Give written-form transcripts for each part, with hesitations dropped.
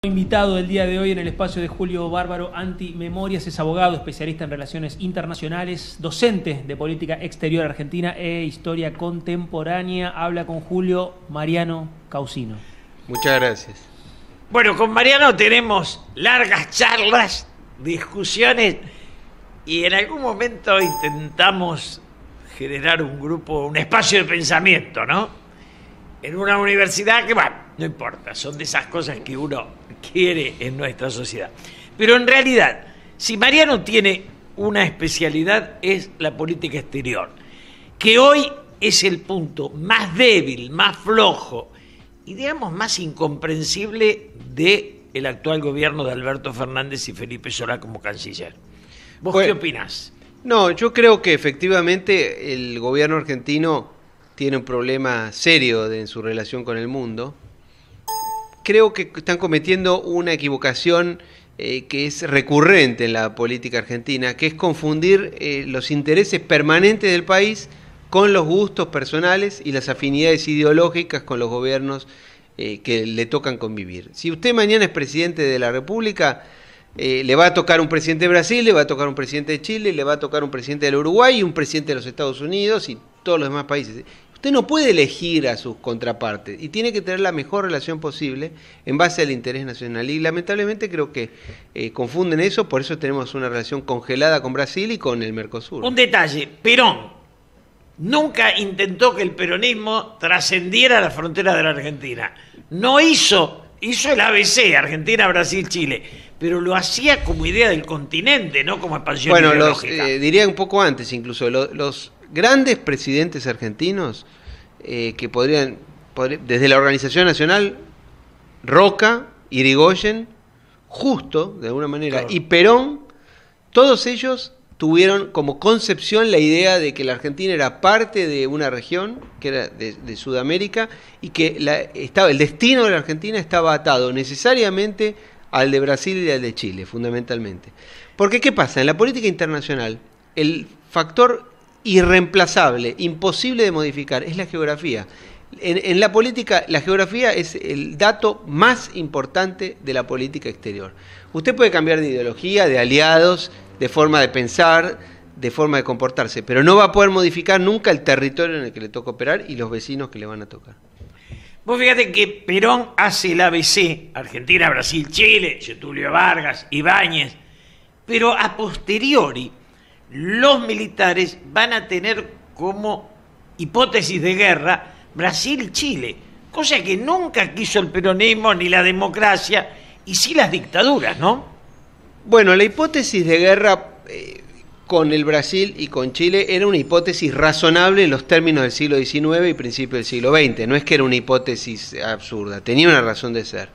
Invitado el día de hoy en el espacio de Julio Bárbaro Antimemorias, es abogado, especialista en relaciones internacionales, docente de política exterior argentina e historia contemporánea. Habla con Julio Mariano Causino. Muchas gracias. Bueno, con Mariano tenemos largas charlas, discusiones, y en algún momento intentamos generar un grupo, un espacio de pensamiento, ¿no? En una universidad que, bueno, no importa, son de esas cosas que uno quiere en nuestra sociedad. Pero en realidad, si Mariano tiene una especialidad, es la política exterior, que hoy es el punto más débil, más flojo y, digamos, más incomprensible del actual gobierno de Alberto Fernández y Felipe Solá como canciller. ¿Vos qué opinás? No, yo creo que efectivamente el gobierno argentino tiene un problema serio en su relación con el mundo. Creo que están cometiendo una equivocación que es recurrente en la política argentina, que es confundir los intereses permanentes del país con los gustos personales y las afinidades ideológicas con los gobiernos que le tocan convivir. Si usted mañana es presidente de la República, le va a tocar un presidente de Brasil, le va a tocar un presidente de Chile, le va a tocar un presidente del Uruguay y un presidente de los Estados Unidos y todos los demás países. Usted no puede elegir a sus contrapartes y tiene que tener la mejor relación posible en base al interés nacional. Y lamentablemente creo que confunden eso, por eso tenemos una relación congelada con Brasil y con el Mercosur. Un detalle, Perón nunca intentó que el peronismo trascendiera la frontera de la Argentina. No hizo el ABC, Argentina, Brasil, Chile, pero lo hacía como idea del continente, no como expansión ideológica. Diría un poco antes incluso, los grandes presidentes argentinos que podrían, desde la Organización Nacional, Roca, Irigoyen, Justo, de alguna manera, claro, y Perón, todos ellos tuvieron como concepción la idea de que la Argentina era parte de una región, que era de Sudamérica, y que el destino de la Argentina estaba atado necesariamente al de Brasil y al de Chile, fundamentalmente. Porque, ¿qué pasa? En la política internacional, el factor irreemplazable, imposible de modificar, es la geografía. En la política, la geografía es el dato más importante de la política exterior. Usted puede cambiar de ideología, de aliados, de forma de pensar, de forma de comportarse, pero no va a poder modificar nunca el territorio en el que le toca operar y los vecinos que le van a tocar. Vos fíjate que Perón hace el ABC, Argentina, Brasil, Chile, Getúlio Vargas, Ibáñez, pero a posteriori los militares van a tener como hipótesis de guerra Brasil y Chile, cosa que nunca quiso el peronismo ni la democracia, y sí las dictaduras, ¿no? Bueno, la hipótesis de guerra con el Brasil y con Chile era una hipótesis razonable en los términos del siglo XIX y principios del siglo XX, no es que era una hipótesis absurda, tenía una razón de ser.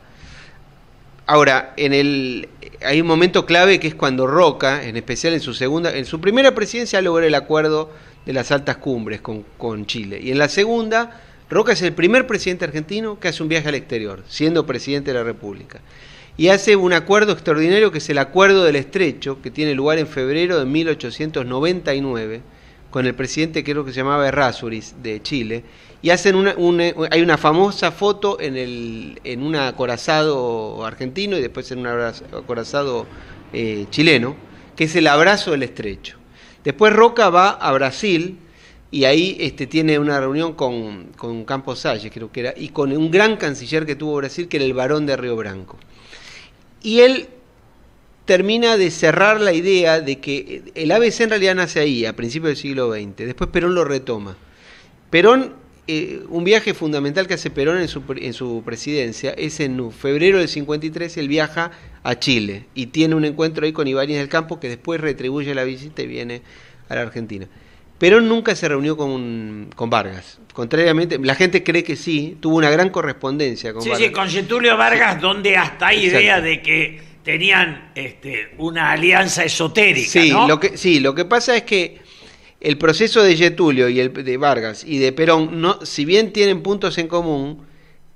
Ahora, hay un momento clave que es cuando Roca, en especial en su primera presidencia, logra el acuerdo de las altas cumbres con Chile. Y en la segunda, Roca es el primer presidente argentino que hace un viaje al exterior, siendo presidente de la República. Y hace un acuerdo extraordinario que es el Acuerdo del Estrecho, que tiene lugar en febrero de 1899, con el presidente, creo que se llamaba Errázuriz, de Chile, y hacen hay una famosa foto en un acorazado argentino y después en un acorazado chileno, que es el abrazo del Estrecho. Después Roca va a Brasil y ahí tiene una reunión con Campos Salles, creo que era, y con un gran canciller que tuvo Brasil, que era el Barón de Río Branco. Y él termina de cerrar la idea de que el ABC en realidad nace ahí, a principios del siglo XX. Después Perón lo retoma. Perón, un viaje fundamental que hace Perón en su presidencia es en febrero del 53, él viaja a Chile y tiene un encuentro ahí con Ibáñez del Campo, que después retribuye la visita y viene a la Argentina. Perón nunca se reunió con Vargas. Contrariamente, la gente cree que sí, tuvo una gran correspondencia con Vargas. Sí, con Getúlio Vargas, sí, donde hasta hay idea de que tenían una alianza esotérica, sí, ¿no? Lo que pasa es que el proceso de Getúlio y el de Vargas y de Perón, si bien tienen puntos en común,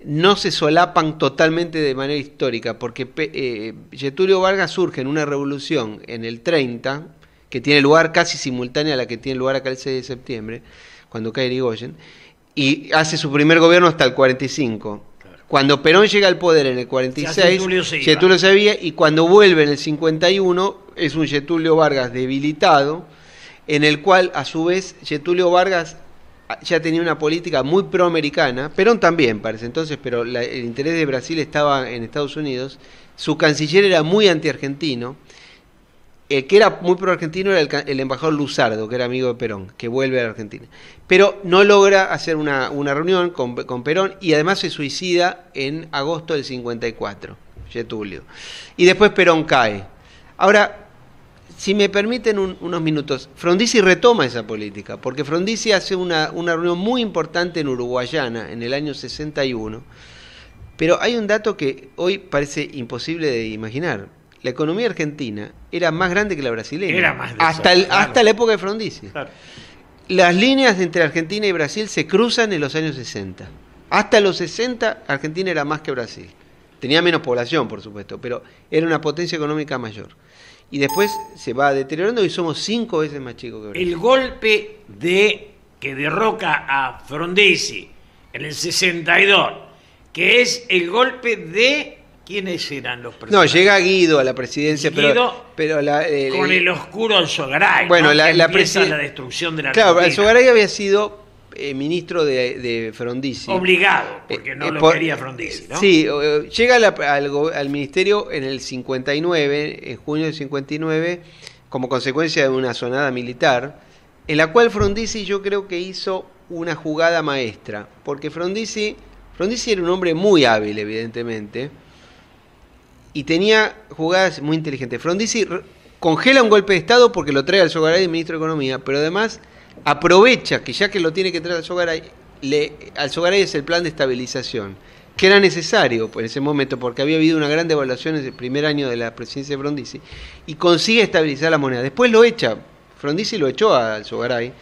no se solapan totalmente de manera histórica, porque Getúlio Vargas surge en una revolución en el 30, que tiene lugar casi simultánea a la que tiene lugar acá el 6 de septiembre, cuando cae Irigoyen, y hace su primer gobierno hasta el 45. Cuando Perón llega al poder en el 46, Getúlio se iba, y cuando vuelve en el 51 es un Getúlio Vargas debilitado, en el cual a su vez Getúlio Vargas ya tenía una política muy proamericana, Perón también parece entonces, pero el interés de Brasil estaba en Estados Unidos, su canciller era muy antiargentino, el que era muy pro-argentino era el embajador Luzardo, que era amigo de Perón, que vuelve a la Argentina. Pero no logra hacer una reunión con Perón y además se suicida en agosto del 54, Getúlio. Y después Perón cae. Ahora, si me permiten unos minutos, Frondizi retoma esa política, porque Frondizi hace una reunión muy importante en Uruguayana en el año 61, pero hay un dato que hoy parece imposible de imaginar. La economía argentina era más grande que la brasileña. Era más hasta la época de Frondizi. Claro. Las líneas entre Argentina y Brasil se cruzan en los años 60. Hasta los 60 Argentina era más que Brasil. Tenía menos población, por supuesto, pero era una potencia económica mayor. Y después se va deteriorando y somos 5 veces más chicos que Brasil. El golpe que derroca a Frondizi en el 62, que es el golpe de... ¿Quiénes eran los No, personajes? llega Guido a la presidencia, Guido, pero con el oscuro Alzogaray, bueno, ¿no? la destrucción de la Argentina. Claro, Alzogaray había sido ministro de Frondizi. Obligado, porque no lo quería Frondizi, ¿no? Sí, llega al ministerio en el 59, en junio del 59, como consecuencia de una sonada militar, en la cual Frondizi yo creo que hizo una jugada maestra, porque Frondizi era un hombre muy hábil, evidentemente, y tenía jugadas muy inteligentes. Frondizi congela un golpe de Estado porque lo trae Alzogaray, el ministro de Economía, pero además aprovecha que ya que lo tiene que traer Alzogaray es el plan de estabilización, que era necesario en ese momento porque había habido una gran devaluación en el primer año de la presidencia de Frondizi, y consigue estabilizar la moneda. Después lo echa, Frondizi lo echó a Alzogaray,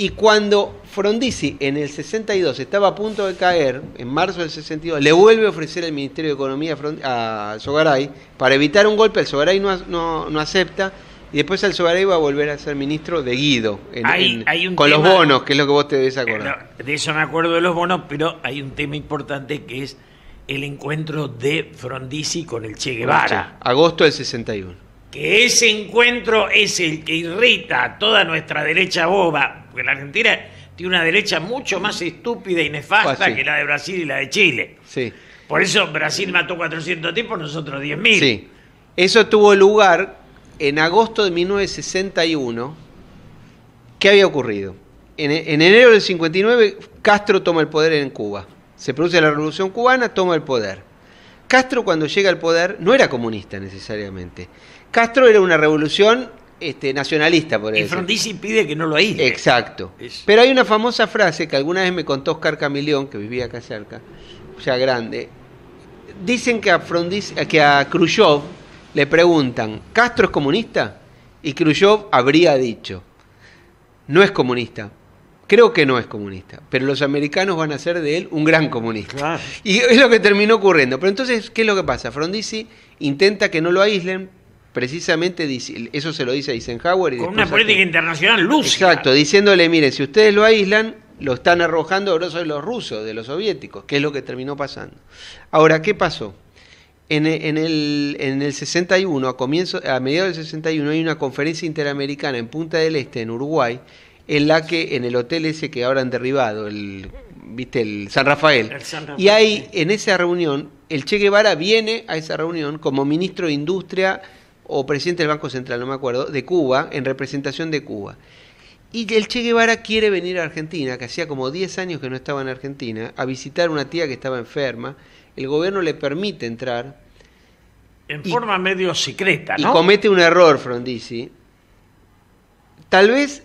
y cuando Frondizi en el 62 estaba a punto de caer, en marzo del 62, le vuelve a ofrecer el Ministerio de Economía a Alzogaray para evitar un golpe. Alzogaray no acepta, y después Alzogaray va a volver a ser ministro de Guido, con los bonos, que es lo que vos te debes acordar. De eso me acuerdo de los bonos, pero hay un tema importante que es el encuentro de Frondizi con el Che Guevara. Agosto del 61. Que ese encuentro es el que irrita a toda nuestra derecha boba, porque la Argentina tiene una derecha mucho más estúpida y nefasta que la de Brasil y la de Chile. Sí. Por eso Brasil mató 400 tipos, nosotros 10.000. Sí. Eso tuvo lugar en agosto de 1961. ¿Qué había ocurrido? En enero del 59, Castro toma el poder en Cuba. Se produce la Revolución Cubana, toma el poder. Castro, cuando llega al poder, no era comunista necesariamente. Castro era una revolución nacionalista, por eso. Y Frondizi pide que no lo aísle. Exacto. Pero hay una famosa frase que alguna vez me contó Oscar Camilión, que vivía acá cerca, ya grande. Dicen que a Khrushchev le preguntan, ¿Castro es comunista? Y Khrushchev habría dicho, no es comunista. Creo que no es comunista, pero los americanos van a hacer de él un gran comunista. Claro. Y es lo que terminó ocurriendo. Pero entonces, ¿qué es lo que pasa? Frondizi intenta que no lo aíslen, precisamente eso se lo dice a Eisenhower. Con una política internacional lúcida. Exacto, diciéndole, miren, si ustedes lo aíslan, lo están arrojando a de los rusos, de los soviéticos, que es lo que terminó pasando. Ahora, ¿qué pasó? En el 61, a mediados del 61, hay una conferencia interamericana en Punta del Este, en Uruguay, en la que, en el hotel ese que ahora han derribado, el San Rafael. Y ahí, en esa reunión, el Che Guevara viene a esa reunión como ministro de Industria o presidente del Banco Central, no me acuerdo, de Cuba, en representación de Cuba. Y el Che Guevara quiere venir a Argentina, que hacía como 10 años que no estaba en Argentina, a visitar a una tía que estaba enferma. El gobierno le permite entrar. En forma medio secreta, ¿no? Y comete un error, Frondizi. Tal vez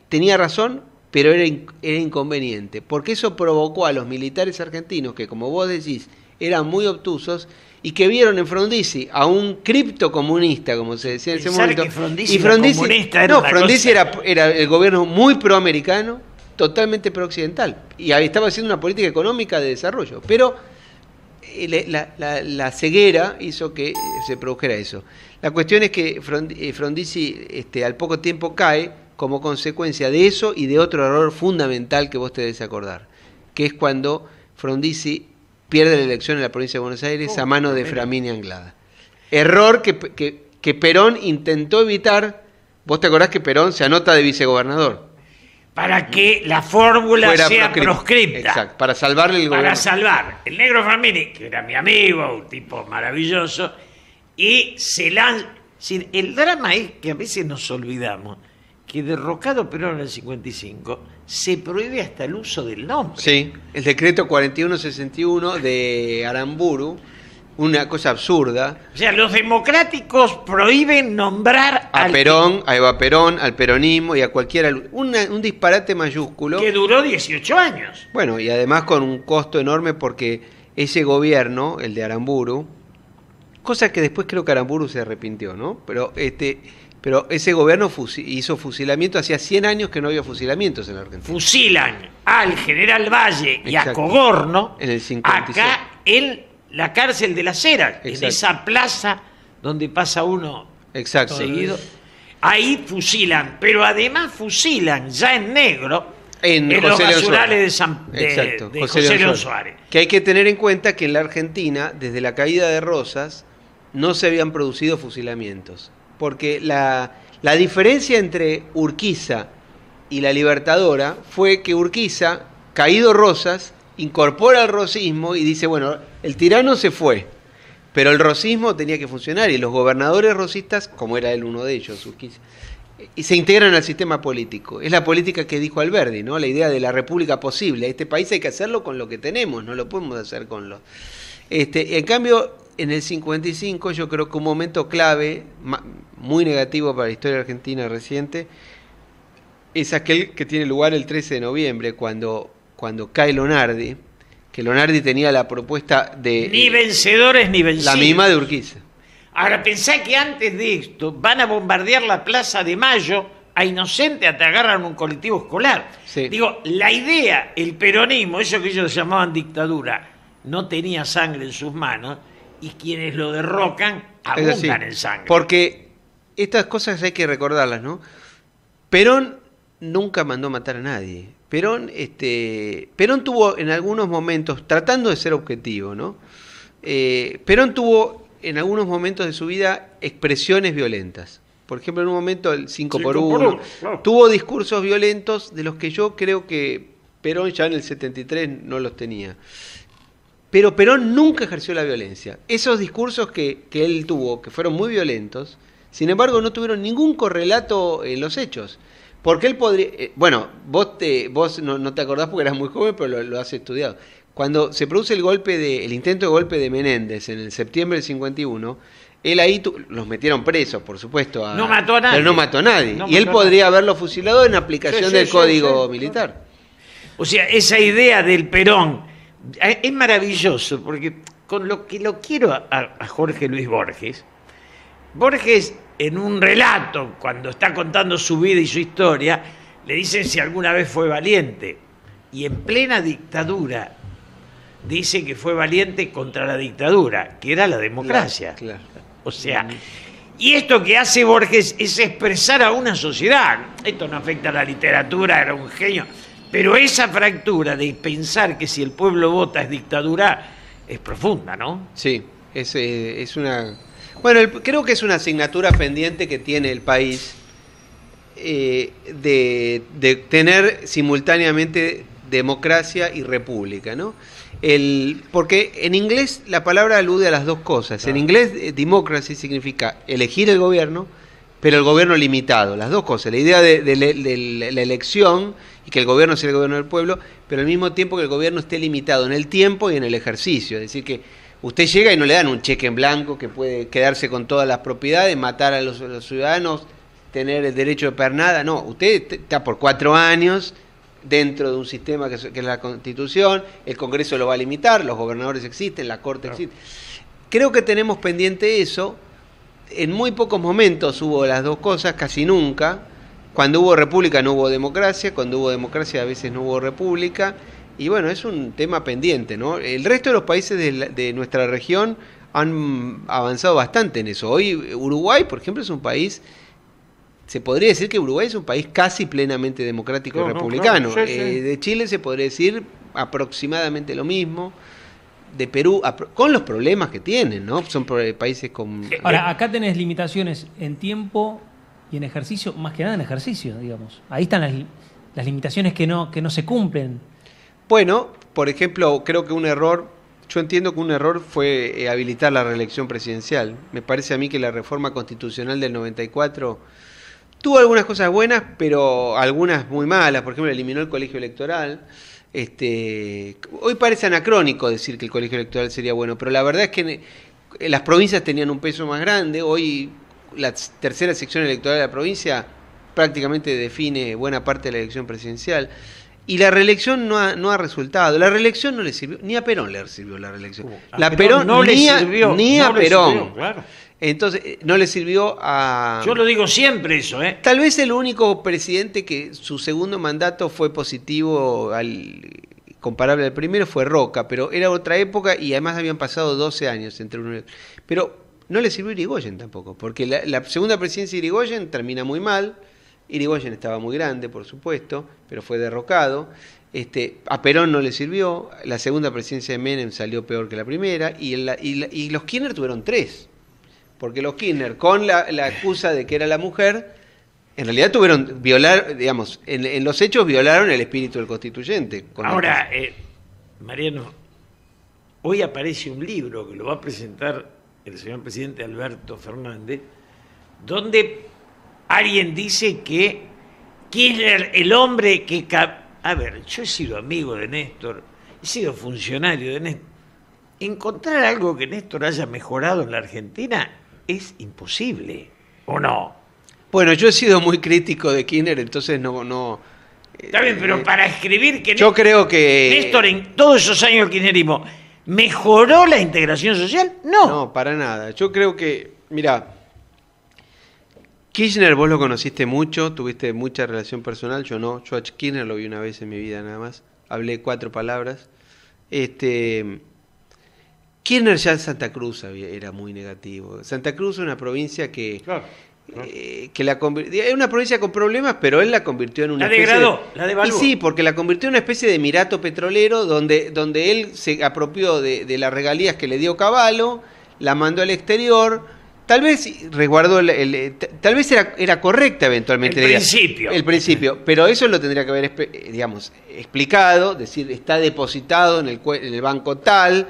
tenía razón, pero era inconveniente, porque eso provocó a los militares argentinos, que como vos decís, eran muy obtusos, y que vieron en Frondizi a un criptocomunista, como se decía en ese momento. Y Frondizi era el gobierno muy proamericano, totalmente prooccidental, y estaba haciendo una política económica de desarrollo, pero la ceguera hizo que se produjera eso. La cuestión es que Frondizi al poco tiempo cae como consecuencia de eso y de otro error fundamental que vos te debes acordar, que es cuando Frondizi pierde la elección en la provincia de Buenos Aires a mano de Framini Anglada. Error que Perón intentó evitar. Vos te acordás que Perón se anota de vicegobernador. Para que la fórmula sea proscripta. Exacto, para salvarle el gobierno. Para salvar. El negro Framini, que era mi amigo, un tipo maravilloso, y se lanza... El drama es que a veces nos olvidamos que derrocado Perón en el 55 se prohíbe hasta el uso del nombre. Sí, el decreto 4161 de Aramburu, una cosa absurda. O sea, los democráticos prohíben nombrar a Perón, a Eva Perón, al peronismo y a cualquiera. Un disparate mayúsculo. Que duró 18 años. Bueno, y además con un costo enorme porque ese gobierno, el de Aramburu, cosa que después creo que Aramburu se arrepintió, ¿no? Pero ese gobierno hizo fusilamiento, hacía 100 años que no había fusilamientos en la Argentina. Fusilan al general Valle y a Cogorno en el 56. Acá en la cárcel de las Heras, en esa plaza donde pasa uno seguido. Ahí fusilan, pero además fusilan ya en negro en los basurales de José León Suárez. Que hay que tener en cuenta que en la Argentina, desde la caída de Rosas, no se habían producido fusilamientos. Porque la diferencia entre Urquiza y la Libertadora fue que Urquiza, caído Rosas, incorpora el rosismo y dice, bueno, el tirano se fue, pero el rosismo tenía que funcionar y los gobernadores rosistas, como era él uno de ellos, Urquiza, y se integran al sistema político. Es la política que dijo Alberdi, ¿no? La idea de la república posible. Este país hay que hacerlo con lo que tenemos, no lo podemos hacer con lo... En cambio, en el 55 yo creo que un momento clave, muy negativo para la historia argentina reciente, es aquel que tiene lugar el 13 de noviembre, cuando cae Lonardi, que Lonardi tenía la propuesta de... Ni vencedores ni vencidos. La misma de Urquiza. Ahora, pensá que antes de esto van a bombardear la Plaza de Mayo a Inocente hasta agarran un colectivo escolar. Sí. Digo, la idea, el peronismo, eso que ellos llamaban dictadura, no tenía sangre en sus manos y quienes lo derrocan abundan en sangre. Porque estas cosas hay que recordarlas, ¿no? Perón nunca mandó matar a nadie. Perón tuvo en algunos momentos, tratando de ser objetivo, ¿no? Perón tuvo en algunos momentos de su vida expresiones violentas. Por ejemplo, en un momento el 5x1, claro. Tuvo discursos violentos de los que yo creo que Perón ya en el 73 no los tenía. Pero Perón nunca ejerció la violencia. Esos discursos que él tuvo, que fueron muy violentos, sin embargo no tuvieron ningún correlato en los hechos. Porque él podría... bueno, vos no te acordás porque eras muy joven, pero lo has estudiado. Cuando se produce el intento de golpe de Menéndez en el septiembre del 51, él ahí los metieron presos, por supuesto. No mató a nadie. Pero no mató a nadie. Y él podría haberlo fusilado en aplicación del Código Militar. O sea, esa idea del Perón es maravilloso, porque con lo que lo quiero a Jorge Luis Borges, en un relato, cuando está contando su vida y su historia, le dicen si alguna vez fue valiente. Y en plena dictadura dice que fue valiente contra la dictadura, que era la democracia. Claro. O sea, y esto que hace Borges es expresar a una sociedad. Esto no afecta a la literatura, era un genio. Pero esa fractura de pensar que si el pueblo vota es dictadura es profunda, ¿no? Sí, es una... Bueno, creo que es una asignatura pendiente que tiene el país de tener simultáneamente democracia y república, ¿no? Porque en inglés la palabra alude a las dos cosas. En inglés, democracy significa elegir el gobierno, pero el gobierno limitado, las dos cosas. La idea de la elección y que el gobierno sea el gobierno del pueblo, pero al mismo tiempo que el gobierno esté limitado en el tiempo y en el ejercicio. Es decir, que usted llega y no le dan un cheque en blanco que puede quedarse con todas las propiedades, matar a los ciudadanos, tener el derecho de pernada. No, usted está por 4 años dentro de un sistema que es la Constitución, el Congreso lo va a limitar, los gobernadores existen, la Corte existe. Creo que tenemos pendiente eso. En muy pocos momentos hubo las dos cosas, casi nunca. Cuando hubo república no hubo democracia, cuando hubo democracia a veces no hubo república. Y bueno, es un tema pendiente, ¿no? El resto de los países de nuestra región han avanzado bastante en eso. Hoy Uruguay, por ejemplo, es un país... Se podría decir que Uruguay es un país casi plenamente democrático y republicano. Claro, sí. De Chile se podría decir aproximadamente lo mismo. de Perú, con los problemas que tienen, ¿no? Son países con... Ahora, acá tenés limitaciones en tiempo y en ejercicio, más que nada en ejercicio, digamos. Ahí están las limitaciones que no se cumplen. Bueno, por ejemplo, creo que un error, yo entiendo que un error fue habilitar la reelección presidencial. Me parece a mí que la reforma constitucional del 94 tuvo algunas cosas buenas, pero algunas muy malas. Por ejemplo, eliminó el colegio electoral. Hoy parece anacrónico decir que el colegio electoral sería bueno, pero la verdad es que las provincias tenían un peso más grande. Hoy la tercera sección electoral de la provincia prácticamente define buena parte de la elección presidencial. Y la reelección no ha resultado. La reelección no le sirvió, ni a Perón le sirvió la reelección. A Perón no le sirvió, ni a Perón. Sirvió, claro. Entonces, no le sirvió a... Yo lo digo siempre eso, ¿eh? Tal vez el único presidente que su segundo mandato fue positivo, comparable al primero, fue Roca, pero era otra época y además habían pasado 12 años entre uno y otro. Pero no le sirvió Irigoyen tampoco, porque la segunda presidencia de Irigoyen termina muy mal. Irigoyen estaba muy grande, por supuesto, pero fue derrocado. A Perón no le sirvió. La segunda presidencia de Menem salió peor que la primera. Y los Kirchner tuvieron 3. Porque los Kirchner, con la excusa de que era la mujer, en realidad tuvieron digamos, en los hechos violaron el espíritu del constituyente. Ahora, Mariano, hoy aparece un libro que lo va a presentar el señor presidente Alberto Fernández, donde alguien dice que Kirchner, el hombre que... A ver, yo he sido amigo de Néstor, he sido funcionario de Néstor. Encontrar algo que Néstor haya mejorado en la Argentina es imposible, ¿o no? Bueno, yo he sido muy crítico de Kirchner, entonces no Está bien, pero para escribir que... Yo creo que... Néstor, en todos esos años del kirchnerismo, ¿mejoró la integración social? No. No, para nada. Yo creo que... Mirá, Kirchner vos lo conociste mucho, tuviste mucha relación personal, yo no. Yo a Kirchner lo vi una vez en mi vida nada más. Hablé 4 palabras. Kirchner ya en Santa Cruz era muy negativo. Santa Cruz es una provincia que... Claro. que es una provincia con problemas, pero él la convirtió en una la devaluó. Y sí, porque la convirtió en una especie de emirato petrolero donde él se apropió de las regalías que le dio Cavallo, la mandó al exterior, tal vez resguardó tal vez era correcta eventualmente el principio, pero eso lo tendría que haber explicado, decir, está depositado en el banco tal.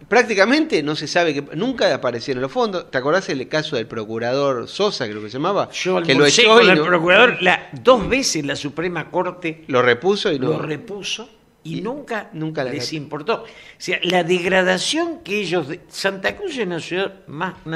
Prácticamente no se sabe, que nunca aparecieron los fondos. ¿Te acordás el caso del procurador Sosa, creo que se llamaba? Yo que lo echó con el procurador 2 veces la Suprema Corte lo repuso y lo repuso y nunca les importó. O sea, la degradación que ellos... Santa Cruz es una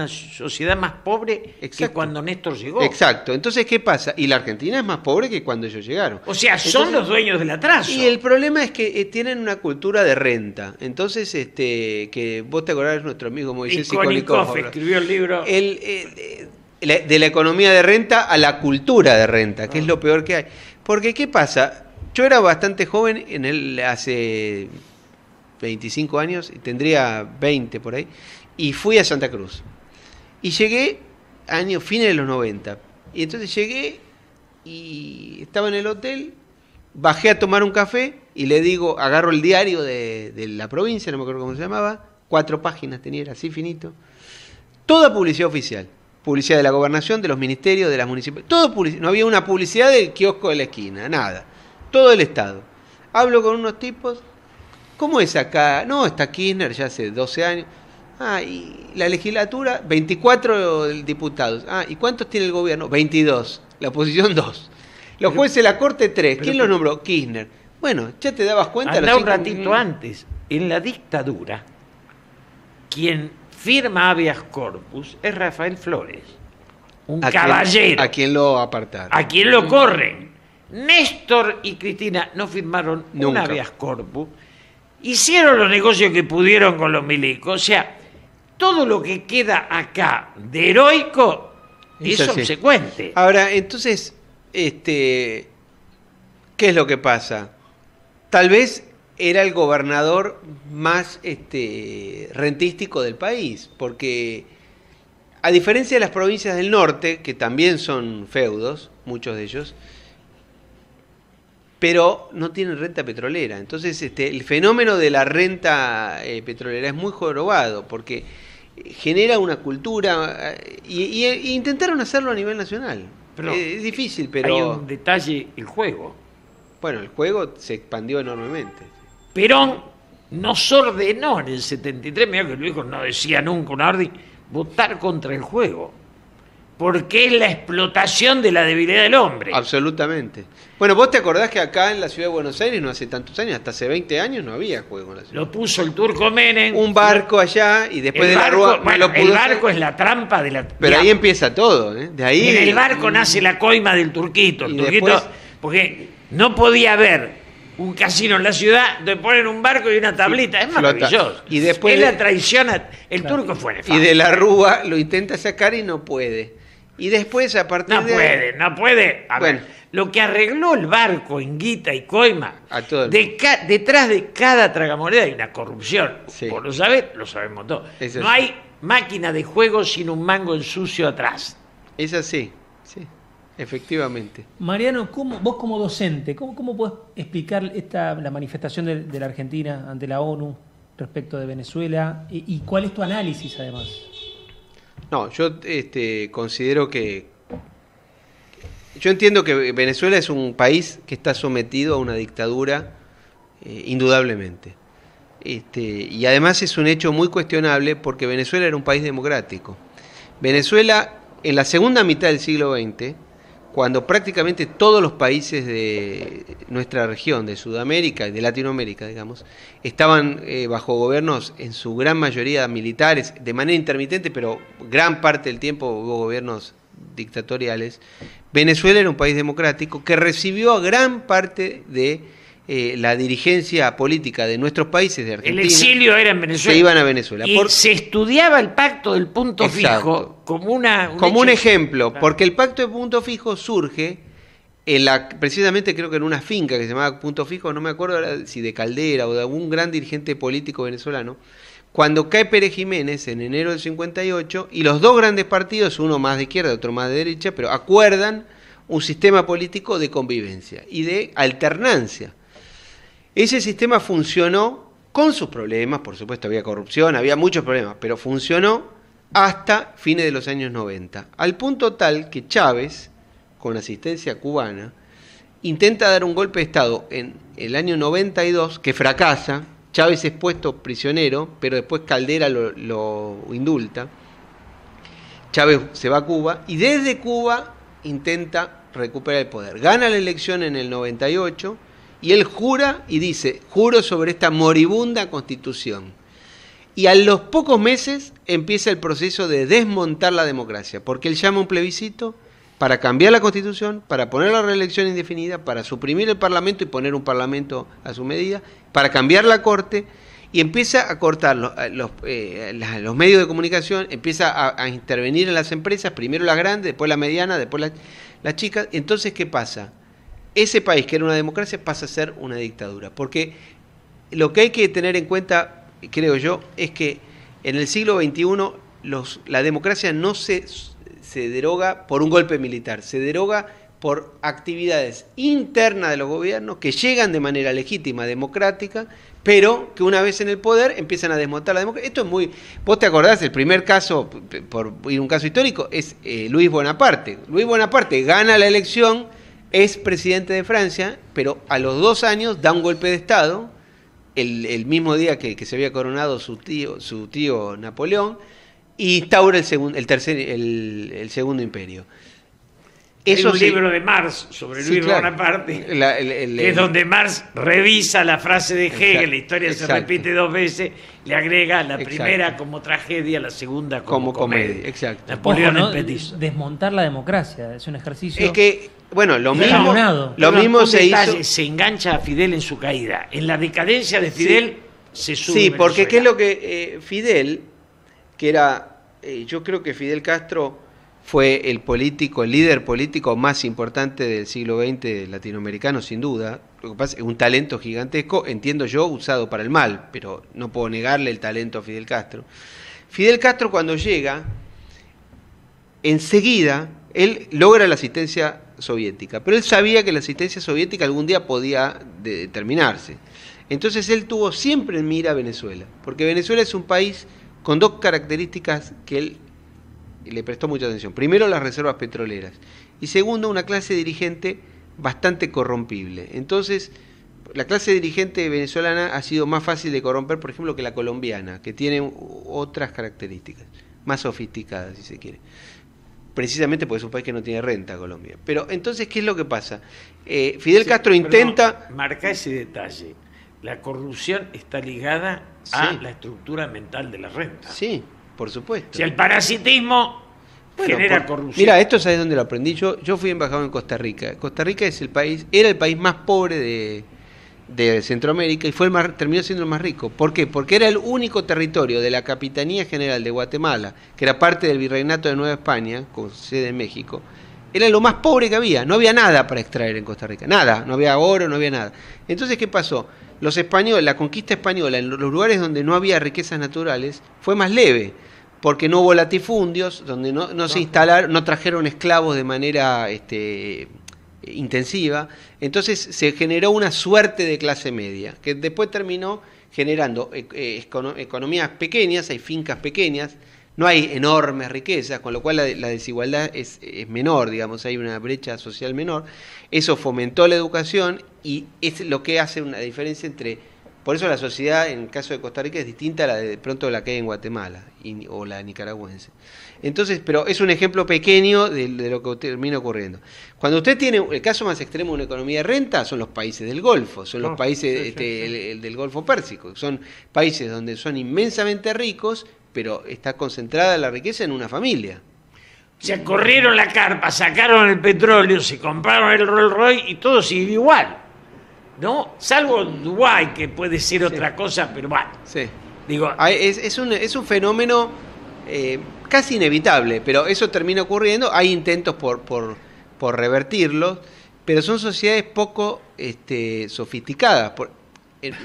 sociedad más pobre que cuando Néstor llegó. Exacto. Entonces, ¿qué pasa? Y la Argentina es más pobre que cuando ellos llegaron. O sea, son los dueños del atraso. Y el problema es que tienen una cultura de renta. Entonces, que vos te acordás, nuestro amigo Moisés Ikonikov escribió el libro... de la economía de renta a la cultura de renta, que es lo peor que hay. Porque, ¿qué pasa? Yo era bastante joven, hace 25 años, y tendría 20 por ahí, y fui a Santa Cruz. Y llegué fines de los 90. Y entonces llegué y estaba en el hotel, bajé a tomar un café y le digo, agarro el diario de la provincia, no me acuerdo cómo se llamaba, 4 páginas tenía, era así finito. Toda publicidad oficial. Publicidad de la gobernación, de los ministerios, de las municipalidades, todo no había una publicidad del kiosco de la esquina, nada. Todo el Estado. Hablo con unos tipos. ¿Cómo es acá? No, está Kirchner ya hace 12 años. Y la legislatura, 24 diputados. ¿Y cuántos tiene el gobierno? 22. La oposición, 2. Los jueces de la Corte, 3. ¿Quién los nombró? Kirchner. Bueno, ya te dabas cuenta. Anda un ratito antes. En la dictadura, quien firma habeas corpus es Rafael Flores. Un caballero. ¿A quién lo apartaron? ¿A quién lo corren? Néstor y Cristina no firmaron nunca un habeas corpus, hicieron los negocios que pudieron con los milicos, o sea, todo lo que queda acá de heroico es subsecuente. Ahora, entonces, ¿qué es lo que pasa? Tal vez era el gobernador más rentístico del país, porque a diferencia de las provincias del norte, que también son feudos, muchos de ellos, pero no tienen renta petrolera. Entonces el fenómeno de la renta petrolera es muy jorobado, porque genera una cultura, y intentaron hacerlo a nivel nacional. Pero es difícil, pero... Hay un detalle, el juego. Bueno, el juego se expandió enormemente. Perón nos ordenó en el 73, mira que Luis no decía nunca una orden, votar contra el juego. Porque es la explotación de la debilidad del hombre. Absolutamente. Bueno, vos te acordás que acá en la ciudad de Buenos Aires no hace tantos años, hasta hace 20 años no había juego en la ciudad. Lo puso el turco Menem. Un barco allá y después el de barco, la rúa... bueno, lo pudo el barco hacer. es la trampa de la... Pero ahí empieza todo, ¿eh? De ahí... En el barco nace la coima del turquito. El Y turquito, después- porque no podía haber un casino en la ciudad donde ponen un barco y una tablita. Es flota. maravilloso. Y después es de- la traición. El turco fue nefasto. Y de la rúa lo intenta sacar y no puede. Y después, a partir No de... puede, no puede. A Bueno. ver, lo que arregló el barco en guita y coima, A todo el detrás de cada tragamoneda hay una corrupción. Sí. Vos lo sabés, lo sabemos todos. Eso No sí. hay máquina de juego sin un mango en sucio atrás. Es así, sí, efectivamente. Mariano, vos como docente, ¿cómo podés explicar la manifestación de la Argentina ante la ONU respecto de Venezuela? ¿Y cuál es tu análisis, además? No, yo considero que... Yo entiendo que Venezuela es un país que está sometido a una dictadura, indudablemente. Y además es un hecho muy cuestionable porque Venezuela era un país democrático. Venezuela, en la segunda mitad del siglo XX, cuando prácticamente todos los países de nuestra región, de Sudamérica y de Latinoamérica, digamos, estaban bajo gobiernos en su gran mayoría militares, de manera intermitente, pero gran parte del tiempo hubo gobiernos dictatoriales. Venezuela era un país democrático que recibió a gran parte de la dirigencia política de nuestros países, de Argentina. El exilio era en Venezuela. Se iban a Venezuela. Y se estudiaba el pacto del punto Exacto. fijo como como un hecho- ejemplo, Claro. porque el pacto de punto fijo surge precisamente creo que en una finca que se llamaba Punto Fijo, no me acuerdo ahora si de Caldera o de algún gran dirigente político venezolano, cuando cae Pérez Jiménez en enero del 58 y los dos grandes partidos, uno más de izquierda, otro más de derecha, pero acuerdan un sistema político de convivencia y de alternancia. Ese sistema funcionó con sus problemas, por supuesto había corrupción, había muchos problemas, pero funcionó hasta fines de los años 90, al punto tal que Chávez, con asistencia cubana, intenta dar un golpe de Estado en el año 92, que fracasa. Chávez es puesto prisionero, pero después Caldera lo indulta. Chávez se va a Cuba y desde Cuba intenta recuperar el poder. Gana la elección en el 98 y él jura y dice, juro sobre esta moribunda constitución. Y a los pocos meses empieza el proceso de desmontar la democracia, porque él llama un plebiscito para cambiar la constitución, para poner la reelección indefinida, para suprimir el parlamento y poner un parlamento a su medida, para cambiar la corte, y empieza a cortar los medios de comunicación, empieza a intervenir en las empresas, primero las grandes, después las medianas, después las chicas. Entonces, ¿qué pasa? Ese país que era una democracia pasa a ser una dictadura, porque lo que hay que tener en cuenta, creo yo, es que en el siglo XXI la democracia no se deroga por un golpe militar, se deroga por actividades internas de los gobiernos que llegan de manera legítima, democrática, pero que una vez en el poder empiezan a desmontar la democracia. Esto es muy... Vos te acordás, el primer caso, por ir un caso histórico, es Luis Bonaparte. Luis Bonaparte gana la elección, es presidente de Francia, pero a los 2 años da un golpe de Estado, el mismo día que se había coronado su tío Napoleón, y instaura el segundo imperio. Hay un libro de Marx sobre Sí, Luis claro. Bonaparte, que es donde Marx revisa la frase de Hegel, Exacto, la historia exacto. se repite 2 veces, le agrega la Exacto. primera como tragedia, la segunda Como como comedia, exacto. Napoleón Ojo, ¿no? en Petiso. Desmontar la democracia es un ejercicio. Es que, bueno, lo Está mismo, abonado. lo Perdón, mismo un se detalle, hizo... se engancha a Fidel en su caída. En la decadencia de Fidel se sube Sí, porque ¿qué es Venezuela. lo que Fidel, que era, yo creo que Fidel Castro fue el líder político más importante del siglo XX latinoamericano, sin duda. Lo que pasa es un talento gigantesco, entiendo yo, usado para el mal, pero no puedo negarle el talento a Fidel Castro. Fidel Castro cuando llega, enseguida, él logra la asistencia soviética, pero él sabía que la asistencia soviética algún día podía terminarse. Entonces él tuvo siempre en mira a Venezuela, porque Venezuela es un país con dos características que él le prestó mucha atención. Primero, las reservas petroleras, y segundo, una clase dirigente bastante corrompible. Entonces, la clase dirigente venezolana ha sido más fácil de corromper, por ejemplo, que la colombiana, que tiene otras características, más sofisticadas, si se quiere. Precisamente porque es un país que no tiene renta, Colombia. Pero entonces, ¿qué es lo que pasa? Fidel Castro intenta... Marca ese detalle. La corrupción está ligada a la estructura mental de la renta. Sí, por supuesto. Si el parasitismo genera corrupción. Mira, esto sabes dónde lo aprendí. Yo fui embajador en Costa Rica. Costa Rica era el país más pobre de Centroamérica y terminó siendo el más rico. ¿Por qué? Porque era el único territorio de la Capitanía General de Guatemala, que era parte del Virreinato de Nueva España, con sede en México. Era lo más pobre que había. No había nada para extraer en Costa Rica. Nada. No había oro, no había nada. Entonces, ¿qué pasó? Los españoles, la conquista española en los lugares donde no había riquezas naturales fue más leve, porque no hubo latifundios, donde no se instalaron, no trajeron esclavos de manera intensiva. Entonces se generó una suerte de clase media, que después terminó generando economías pequeñas, hay fincas pequeñas, no hay enormes riquezas, con lo cual la desigualdad es menor, digamos, hay una brecha social menor. Eso fomentó la educación y es lo que hace una diferencia entre... Por eso la sociedad, en el caso de Costa Rica, es distinta a la de pronto la que hay en Guatemala o la nicaragüense. Entonces, pero es un ejemplo pequeño de lo que termina ocurriendo. Cuando usted tiene el caso más extremo de una economía de renta, son los países del Golfo, son los países del Golfo Pérsico, son países donde son inmensamente ricos, pero está concentrada la riqueza en una familia. Se corrieron la carpa, sacaron el petróleo, se compraron el Rolls Royce y todo sigue igual. ¿No? Salvo Dubái, que puede ser otra cosa, pero bueno. Sí. Digo, es un fenómeno casi inevitable, pero eso termina ocurriendo. Hay intentos por revertirlo, pero son sociedades poco sofisticadas.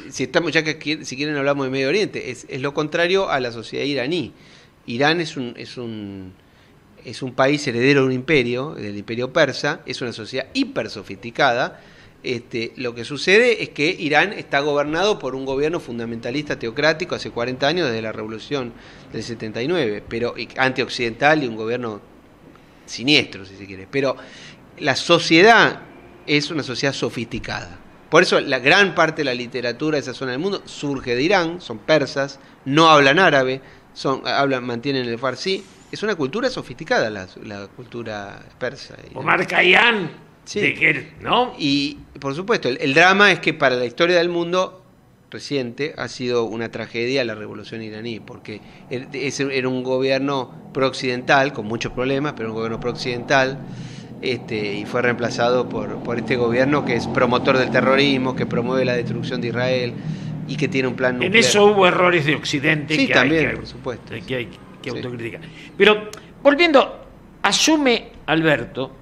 Si quieren hablamos de Medio Oriente, es lo contrario a la sociedad iraní. Irán es un país heredero de un imperio, del imperio persa, es una sociedad hiper sofisticada. Lo que sucede es que Irán está gobernado por un gobierno fundamentalista teocrático hace 40 años, desde la revolución del 79, pero antioccidental y un gobierno siniestro, si se quiere. Pero la sociedad es una sociedad sofisticada. Por eso la gran parte de la literatura de esa zona del mundo surge de Irán, son persas, no hablan árabe, mantienen el farsi. Es una cultura sofisticada la cultura persa. Omar Khayyam. Sí. ¿No? Y por supuesto, el drama es que para la historia del mundo reciente ha sido una tragedia la revolución iraní, porque era un gobierno pro-occidental, con muchos problemas, pero un gobierno pro-occidental, y fue reemplazado por este gobierno que es promotor del terrorismo, que promueve la destrucción de Israel y que tiene un plan nuclear. En eso hubo errores de Occidente sí, que también, hay que, por supuesto. que hay que autocriticar. Pero, volviendo, asume Alberto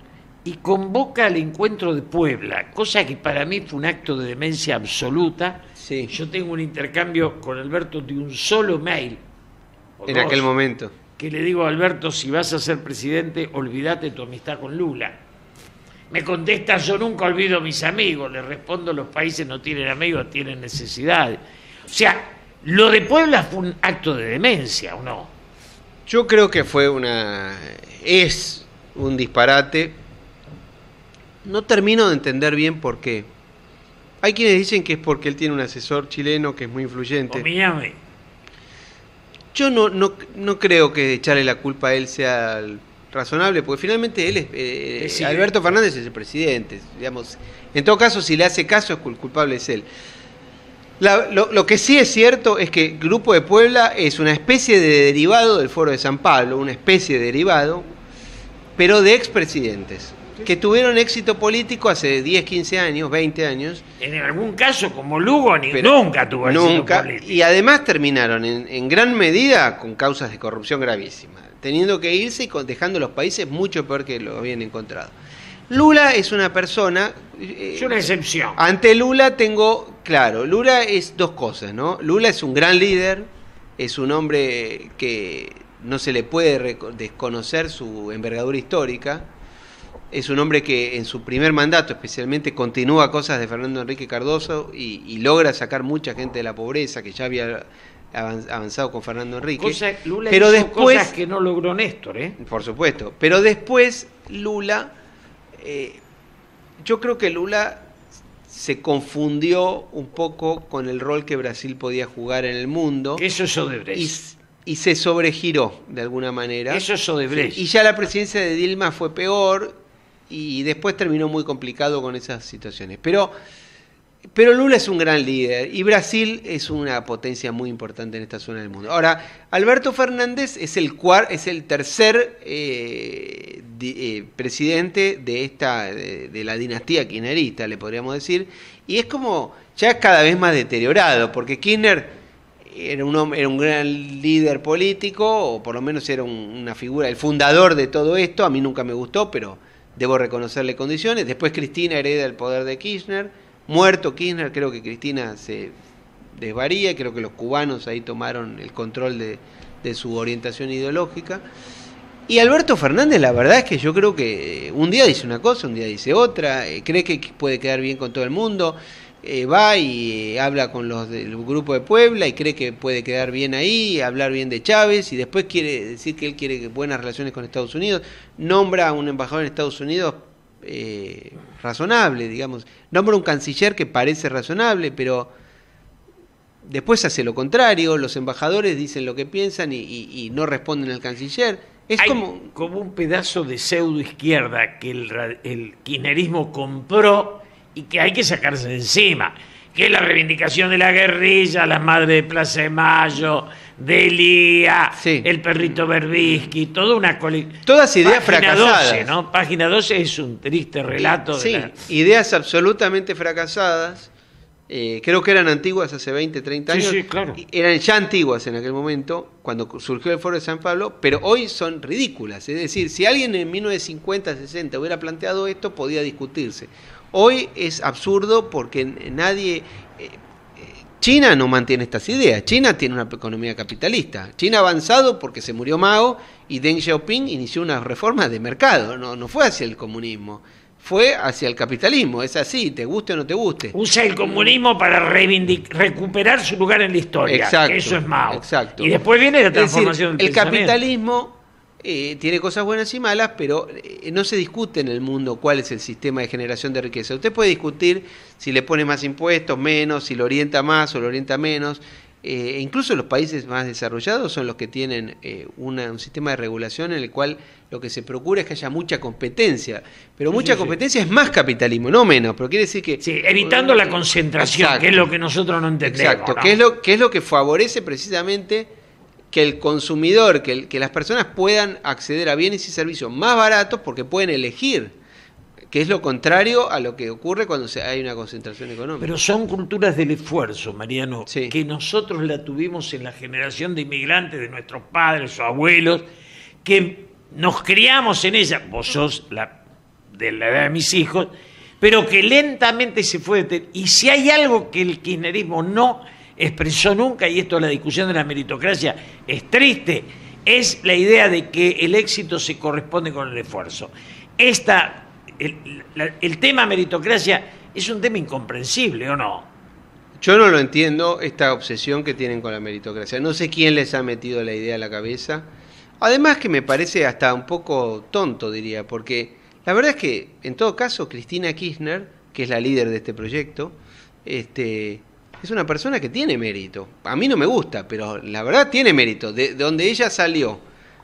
y convoca al encuentro de Puebla, cosa que para mí fue un acto de demencia absoluta. Sí. Yo tengo un intercambio con Alberto de un solo mail. En aquel momento. Que le digo a Alberto, si vas a ser presidente, olvídate tu amistad con Lula. Me contesta, yo nunca olvido a mis amigos. Le respondo, los países no tienen amigos, tienen necesidades. O sea, lo de Puebla fue un acto de demencia, ¿o no? Yo creo que es un disparate. No termino de entender bien por qué. Hay quienes dicen que es porque él tiene un asesor chileno que es muy influyente. O Miami. Yo no creo que echarle la culpa a él sea razonable, porque finalmente él es Alberto Fernández es el presidente, digamos. En todo caso, si le hace caso, el culpable es él. Lo que sí es cierto es que el Grupo de Puebla es una especie de derivado del Foro de San Pablo, una especie de derivado, pero de expresidentes que tuvieron éxito político hace 10, 15 años, 20 años. En algún caso, como Lugo, nunca tuvo éxito político. Y además terminaron en gran medida con causas de corrupción gravísimas, teniendo que irse y dejando los países mucho peor que lo habían encontrado. Lula es una persona... es una excepción. Ante Lula Lula es dos cosas, ¿no? Lula es un gran líder, es un hombre que no se le puede desconocer su envergadura histórica. Es un hombre que en su primer mandato especialmente continúa cosas de Fernando Enrique Cardoso y logra sacar mucha gente de la pobreza que ya había avanzado con Fernando Enrique. Lula pero hizo después, cosas que no logró Néstor, ¿eh? Por supuesto. Pero después Lula, yo creo que Lula se confundió un poco con el rol que Brasil podía jugar en el mundo. Eso es Odebrecht. Y se sobregiró de alguna manera. Eso es Odebrecht. Y ya la presidencia de Dilma fue peor y después terminó muy complicado con esas situaciones. Pero Lula es un gran líder y Brasil es una potencia muy importante en esta zona del mundo. Ahora, Alberto Fernández es el tercer presidente de la dinastía kirchnerista, le podríamos decir, y es como ya cada vez más deteriorado, porque Kirchner era un gran líder político, o por lo menos era una figura, el fundador de todo esto. A mí nunca me gustó, pero debo reconocerle condiciones. Después Cristina hereda el poder de Kirchner. Muerto Kirchner, creo que Cristina se desvaría, creo que los cubanos ahí tomaron el control de su orientación ideológica. Y Alberto Fernández, la verdad es que yo creo que un día dice una cosa, un día dice otra, cree que puede quedar bien con todo el mundo, va y habla con los del grupo de Puebla y cree que puede quedar bien ahí, hablar bien de Chávez, y después quiere decir que él quiere buenas relaciones con Estados Unidos, nombra a un embajador en Estados Unidos razonable, digamos, nombra un canciller que parece razonable, pero después hace lo contrario, los embajadores dicen lo que piensan y no responden al canciller. Hay como un pedazo de pseudo izquierda que el kirchnerismo compró y que hay que sacarse de encima, que es la reivindicación de la guerrilla, las madres de Plaza de Mayo, de Elía, sí, el perrito Berbisky, toda una todas ideas fracasadas. 12, ¿no? Página 12 es un triste relato. Sí, ideas absolutamente fracasadas. Creo que eran antiguas hace 20, 30 años. Sí, claro. Eran ya antiguas en aquel momento, cuando surgió el Foro de San Pablo, pero hoy son ridículas. Es decir, si alguien en 1950, 60 hubiera planteado esto, podía discutirse. Hoy es absurdo porque nadie... China no mantiene estas ideas. China tiene una economía capitalista. China ha avanzado porque se murió Mao y Deng Xiaoping inició unas reformas de mercado. No fue hacia el comunismo, fue hacia el capitalismo. Es así, te guste o no te guste. Usa el comunismo para recuperar su lugar en la historia. Exacto, eso es Mao. Exacto. Y después viene la transformación del pensamiento. El capitalismo tiene cosas buenas y malas, pero no se discute en el mundo cuál es el sistema de generación de riqueza. Usted puede discutir si le pone más impuestos, menos, si lo orienta más o lo orienta menos. Incluso los países más desarrollados son los que tienen un sistema de regulación en el cual lo que se procura es que haya mucha competencia. Pero mucha competencia es más capitalismo, no menos. Pero quiere decir que... Sí, evitando la concentración, exacto, que es lo que nosotros no entendemos. Exacto, ¿no? que es lo que favorece precisamente que el consumidor, que las personas puedan acceder a bienes y servicios más baratos porque pueden elegir, que es lo contrario a lo que ocurre cuando hay una concentración económica. Pero son culturas del esfuerzo, Mariano, sí, que nosotros la tuvimos en la generación de inmigrantes de nuestros padres o abuelos, que nos criamos en ella, vos sos de la edad de mis hijos, pero que lentamente se fue. Y si hay algo que el kirchnerismo no expresó nunca, y esto es la discusión de la meritocracia, es triste, es la idea de que el éxito se corresponde con el esfuerzo. El tema meritocracia es un tema incomprensible, ¿o no? Yo no lo entiendo, esta obsesión que tienen con la meritocracia. No sé quién les ha metido la idea a la cabeza. Además que me parece hasta un poco tonto, diría, porque la verdad es que, en todo caso, Cristina Kirchner, que es la líder de este proyecto, es una persona que tiene mérito. A mí no me gusta, pero la verdad tiene mérito. De donde ella salió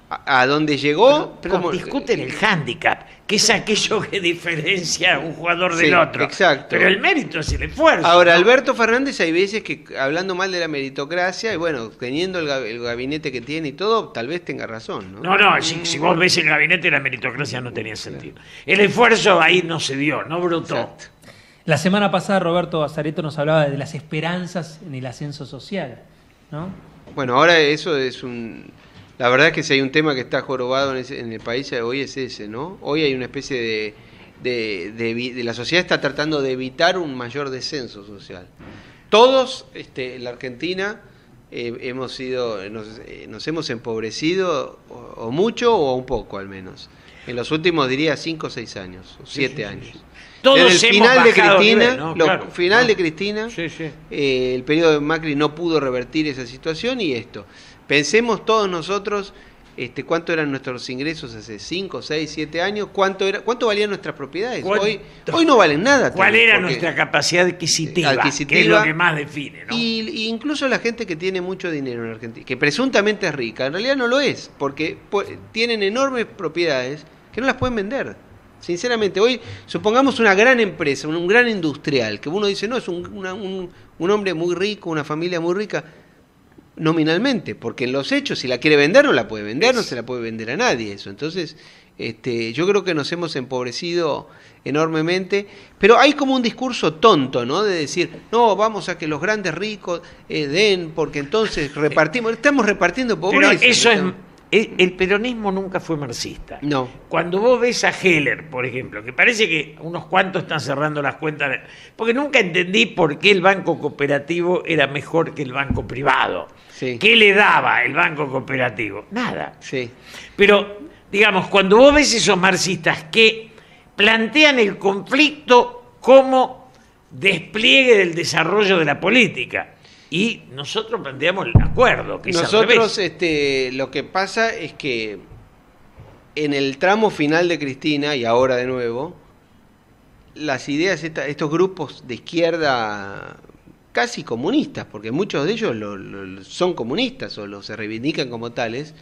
a donde llegó... Pero discuten el hándicap, que es aquello que diferencia a un jugador del otro. Exacto. Pero el mérito es el esfuerzo. Ahora, ¿no? Alberto Fernández hay veces que, hablando mal de la meritocracia, y bueno, teniendo el gabinete que tiene y todo, tal vez tenga razón, ¿no? No, si vos ves el gabinete, la meritocracia no tenía sentido. El esfuerzo ahí no se dio, no brotó. Exacto. La semana pasada Roberto Bazareto nos hablaba de las esperanzas en el ascenso social, ¿no? Bueno, ahora eso es la verdad es que si hay un tema que está jorobado en el país hoy es ese, ¿no? Hoy hay una especie de la sociedad está tratando de evitar un mayor descenso social. Todos, en la Argentina, nos hemos empobrecido o mucho o un poco al menos. En los últimos, diría, 5 o 6 años, o 7 años. Todos Desde el hemos final de bajado Cristina, nivel, ¿no? Claro, final ¿no? de Cristina, el periodo de Macri no pudo revertir esa situación y esto. Pensemos todos nosotros cuánto eran nuestros ingresos hace 5, 6, 7 años, cuánto valían nuestras propiedades. Hoy no valen nada. ¿Cuál era nuestra capacidad adquisitiva? Que es lo que más define, ¿no? Y incluso la gente que tiene mucho dinero en Argentina, que presuntamente es rica, en realidad no lo es, porque tienen enormes propiedades que no las pueden vender. Sinceramente, hoy supongamos una gran empresa, un gran industrial, que uno dice, no, es un hombre muy rico, una familia muy rica, nominalmente, porque en los hechos, si la quiere vender, no la puede vender, no se la puede vender a nadie eso. Entonces, yo creo que nos hemos empobrecido enormemente, pero hay como un discurso tonto, ¿no? De decir, no, vamos a que los grandes ricos den, porque entonces estamos repartiendo pobreza. Pero eso el peronismo nunca fue marxista. No. Cuando vos ves a Heller, por ejemplo, que parece que unos cuantos están cerrando las cuentas, porque nunca entendí por qué el banco cooperativo era mejor que el banco privado. Sí. ¿Qué le daba el banco cooperativo? Nada. Sí. Pero, digamos, cuando vos ves esos marxistas que plantean el conflicto como despliegue del desarrollo de la política, y nosotros planteamos el acuerdo, que nosotros lo que pasa es que en el tramo final de Cristina, y ahora de nuevo, las ideas, estos grupos de izquierda casi comunistas, porque muchos de ellos son comunistas o se reivindican como tales,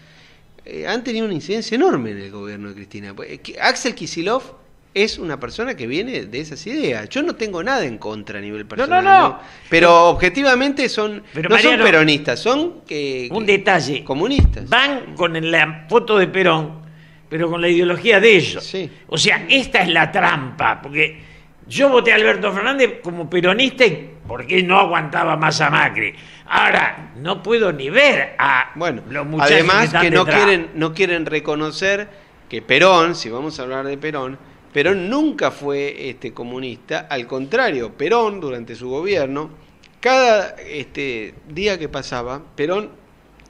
han tenido una incidencia enorme en el gobierno de Cristina. Axel Kicillof es una persona que viene de esas ideas. Yo no tengo nada en contra a nivel personal. No. Pero objetivamente no son peronistas, son un detalle. Comunistas. Van con la foto de Perón, pero con la ideología de ellos. Sí. O sea, esta es la trampa, porque yo voté a Alberto Fernández como peronista porque no aguantaba más a Macri. Ahora, no puedo ni ver a los muchachos además que no quieren reconocer que Perón, si vamos a hablar de Perón nunca fue comunista, al contrario, Perón durante su gobierno, cada día que pasaba, Perón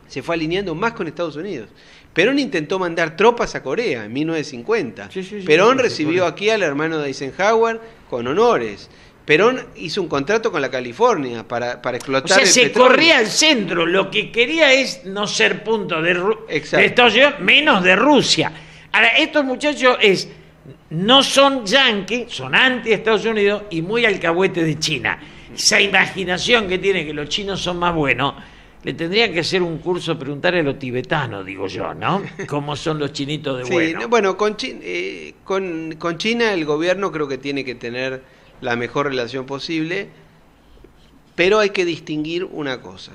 se fue alineando más con Estados Unidos. Perón intentó mandar tropas a Corea en 1950. Perón recibió aquí al hermano de Eisenhower con honores. Perón hizo un contrato con la California para explotar el se petróleo. Corría al centro, lo que quería es no ser punto de Estados Unidos, menos de Rusia. Ahora, estos muchachos no son yanquis, son anti-Estados Unidos y muy alcahuetes de China. Esa imaginación que tienen que los chinos son más buenos, le tendrían que hacer un curso, preguntarle a los tibetanos, digo yo, ¿no? ¿Cómo son los chinitos de bueno? Sí, bueno, con China el gobierno creo que tiene que tener la mejor relación posible, pero hay que distinguir una cosa.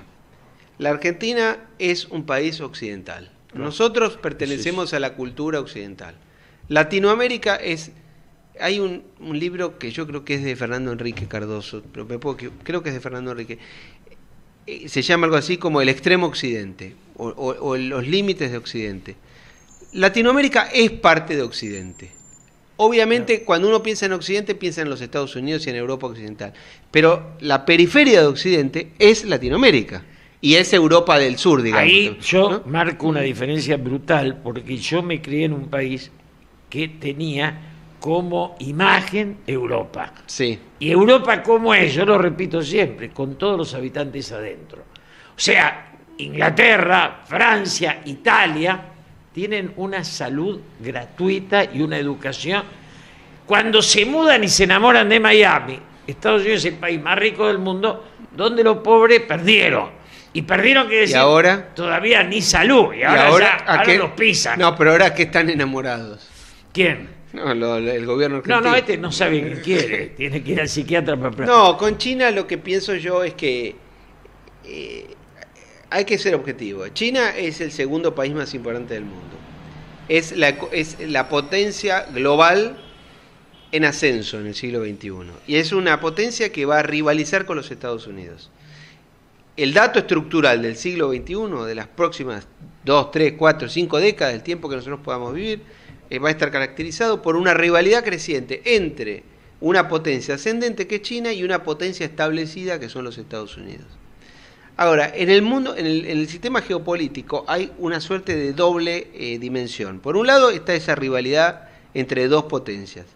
La Argentina es un país occidental. Nosotros pertenecemos a la cultura occidental. Latinoamérica hay un libro que yo creo que es de Fernando Enrique Cardoso, pero creo que es de Fernando Enrique. Se llama algo así como el extremo occidente o los límites de Occidente. Latinoamérica es parte de Occidente. Obviamente, cuando uno piensa en Occidente, piensa en los Estados Unidos y en Europa occidental. Pero la periferia de Occidente es Latinoamérica. Y es Europa del Sur, digamos. Ahí yo marco una diferencia brutal, porque yo me crié en un país que tenía como imagen Europa. Sí. Y Europa, ¿cómo es? Yo lo repito siempre, con todos los habitantes adentro. O sea, Inglaterra, Francia, Italia tienen una salud gratuita y una educación. Cuando se mudan y se enamoran de Miami, Estados Unidos es el país más rico del mundo, donde los pobres perdieron. Y perdieron, que decir, ¿y ahora? Todavía ni salud, y ahora los pisan. No, pero ahora que están enamorados. ¿Quién? No, el gobierno argentino. No, no sabe qué quiere, tiene que ir al psiquiatra para... No, con China lo que pienso yo es que hay que ser objetivo. China es el segundo país más importante del mundo. Es la potencia global en ascenso en el siglo XXI. Y es una potencia que va a rivalizar con los Estados Unidos. El dato estructural del siglo XXI, de las próximas 2, 3, 4, 5 décadas, del tiempo que nosotros podamos vivir, va a estar caracterizado por una rivalidad creciente entre una potencia ascendente que es China y una potencia establecida que son los Estados Unidos. Ahora, en el mundo, en el sistema geopolítico hay una suerte de doble dimensión. Por un lado está esa rivalidad entre dos potencias.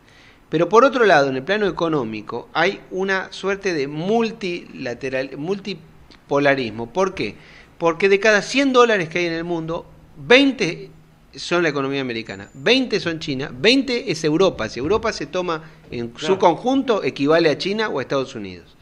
Pero por otro lado, en el plano económico, hay una suerte de multipolarismo. ¿Por qué? Porque de cada 100 dólares que hay en el mundo, 20 son la economía americana, 20 son China, 20 es Europa. Si Europa se toma en su conjunto, equivale a China o a Estados Unidos.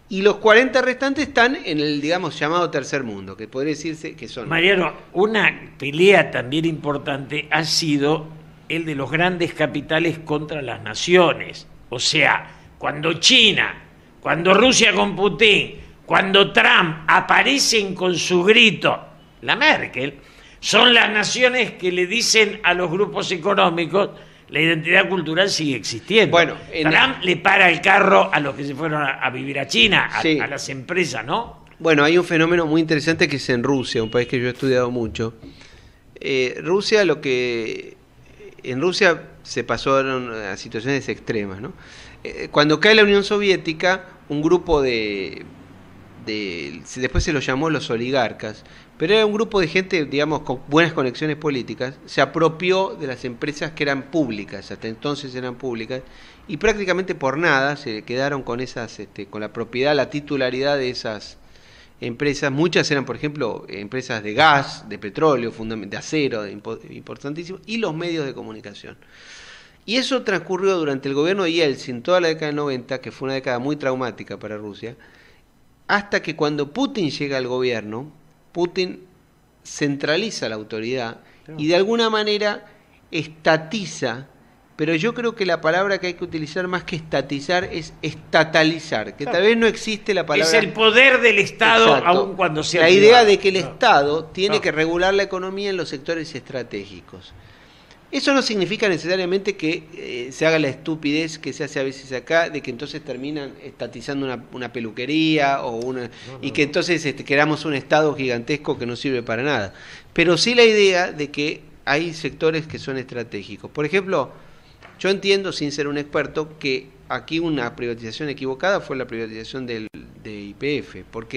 Y los 40 restantes están en el, digamos, llamado tercer mundo, que podría decirse que son... Mariano, una pelea también importante ha sido el de los grandes capitales contra las naciones. O sea, cuando China, cuando Rusia con Putin, cuando Trump aparecen con su grito, la Merkel, son las naciones que le dicen a los grupos económicos: la identidad cultural sigue existiendo. Bueno, Trump le para el carro a los que se fueron a vivir a China, sí, a las empresas, ¿no? Bueno, hay un fenómeno muy interesante que es en Rusia, un país que yo he estudiado mucho. En Rusia se pasaron a situaciones extremas, ¿no? Cuando cae la Unión Soviética, un grupo después se los llamó los oligarcas, pero era un grupo de gente, digamos, con buenas conexiones políticas, se apropió de las empresas que eran públicas, hasta entonces eran públicas, y prácticamente por nada se quedaron con esas, con la propiedad, la titularidad de esas empresas. Muchas eran, por ejemplo, empresas de gas, de petróleo, de acero, importantísimos, y los medios de comunicación. Y eso transcurrió durante el gobierno de Yeltsin, toda la década del 90, que fue una década muy traumática para Rusia, hasta que cuando Putin llega al gobierno, Putin centraliza la autoridad y de alguna manera estatiza, pero yo creo que la palabra que hay que utilizar más que estatizar es estatalizar, que tal vez no existe la palabra... Es el poder del Estado. Exacto. Aun cuando sea la privado. idea de que el Estado tiene que regular la economía en los sectores estratégicos. Eso no significa necesariamente que se haga la estupidez que se hace a veces acá, de que entonces terminan estatizando una peluquería y que entonces queramos un Estado gigantesco que no sirve para nada. Pero sí la idea de que hay sectores que son estratégicos. Por ejemplo, yo entiendo, sin ser un experto, que aquí una privatización equivocada fue la privatización de YPF, porque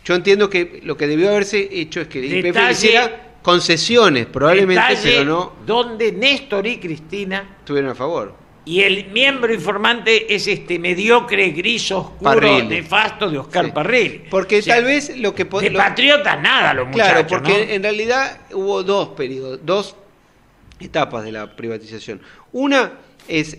yo entiendo que lo que debió haberse hecho es que YPF hiciera concesiones, probablemente, pero no... Donde Néstor y Cristina estuvieron a favor. Y el miembro informante es mediocre, gris, oscuro, Parrilli, nefasto de Oscar Parrilli. Porque tal vez lo que... De patriotas nada los muchachos, claro, porque ¿no? En realidad hubo dos etapas de la privatización. Una es...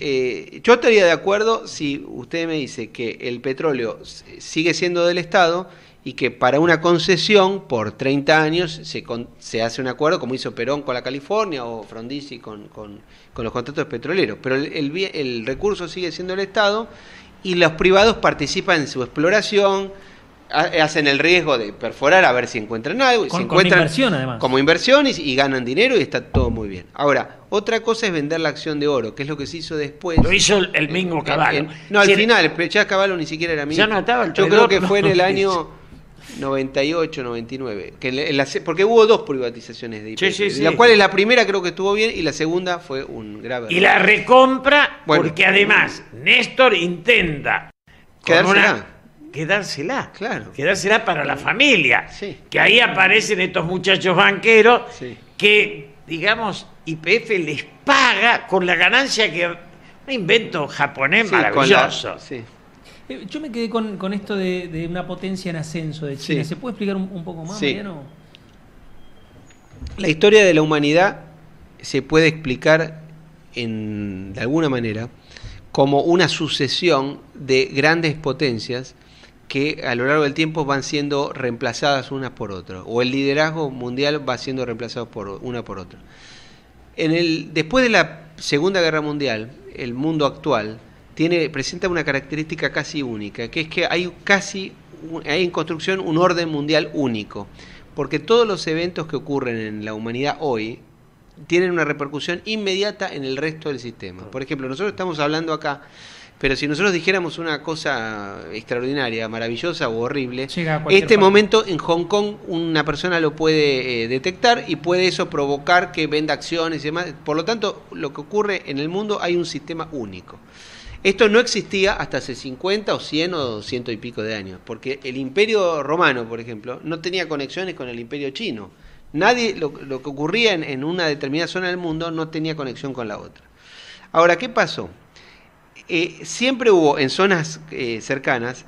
yo estaría de acuerdo si usted me dice que el petróleo sigue siendo del Estado y que para una concesión por 30 años se hace un acuerdo, como hizo Perón con la California o Frondizi con los contratos petroleros. Pero el recurso sigue siendo el Estado y los privados participan en su exploración, hacen el riesgo de perforar a ver si encuentran algo. Con inversión, además. Como inversión y ganan dinero y está todo muy bien. Ahora, otra cosa es vender la acción de Oro, que es lo que se hizo después. Lo hizo el mismo Cavallo. No, al final, ya Cavallo ni siquiera era ministro. Ya no estaba el Yo creo que fue en el año 98, 99, porque hubo dos privatizaciones de IPF, sí. la cual es la primera creo que estuvo bien y la segunda fue un grave error. Y la recompra, porque además Néstor intenta quedársela, claro, quedársela para la familia, sí. Que ahí aparecen estos muchachos banqueros, sí, que, digamos, YPF les paga con la ganancia que... Un invento japonés, sí, maravilloso. Yo me quedé con esto de una potencia en ascenso de China. Sí. ¿Se puede explicar un poco más, Mariano? La historia de la humanidad se puede explicar de alguna manera como una sucesión de grandes potencias que a lo largo del tiempo van siendo reemplazadas unas por otras, o el liderazgo mundial va siendo reemplazado una por otra. Después de la Segunda Guerra Mundial, el mundo actual presenta una característica casi única, que es que hay en construcción un orden mundial único, porque todos los eventos que ocurren en la humanidad hoy tienen una repercusión inmediata en el resto del sistema. Por ejemplo, nosotros estamos hablando acá, pero si nosotros dijéramos una cosa extraordinaria, maravillosa o horrible, momento en Hong Kong una persona lo puede detectar y puede eso provocar que venda acciones y demás. Por lo tanto, lo que ocurre en el mundo hay un sistema único. Esto no existía hasta hace 50 o 100 o 200 y pico de años, porque el Imperio Romano, por ejemplo, no tenía conexiones con el Imperio Chino. Lo que ocurría en una determinada zona del mundo no tenía conexión con la otra. Ahora, ¿qué pasó? Siempre hubo en zonas cercanas